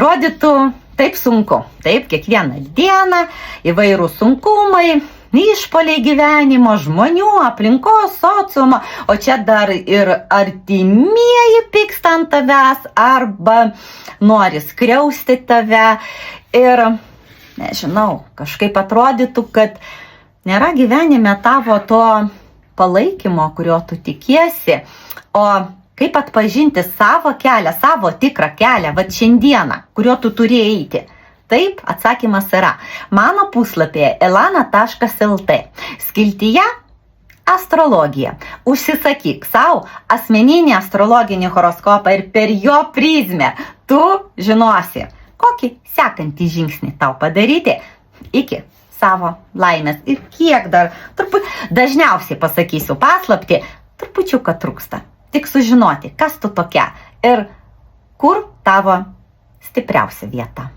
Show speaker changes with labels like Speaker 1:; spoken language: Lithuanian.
Speaker 1: atrodytų taip sunku. Taip, kiekvieną dieną įvairūs sunkumai, išpoliai gyvenimo, žmonių, aplinkos, sociumo, o čia dar ir artimieji pyksta ant tavęs arba nori skriausti tave. Ir, nežinau, kažkaip atrodytų, kad nėra gyvenime tavo to palaikymo, kurio tu tikiesi, o kaip atpažinti savo kelią, savo tikrą kelią, vat šiandieną, kurio tu turi eiti. Taip, atsakymas yra mano puslapyje elana.lt. Skiltyje astrologija. Užsisakyk savo asmeninį astrologinį horoskopą ir per jo prizmę tu žinosi, kokį sekantį žingsnį tau padaryti iki savo laimės. Ir kiek dar, dažniausiai pasakysiu paslaptį, trupučiuką trūksta. Tik sužinoti, kas tu tokia ir kur tavo stipriausia vieta.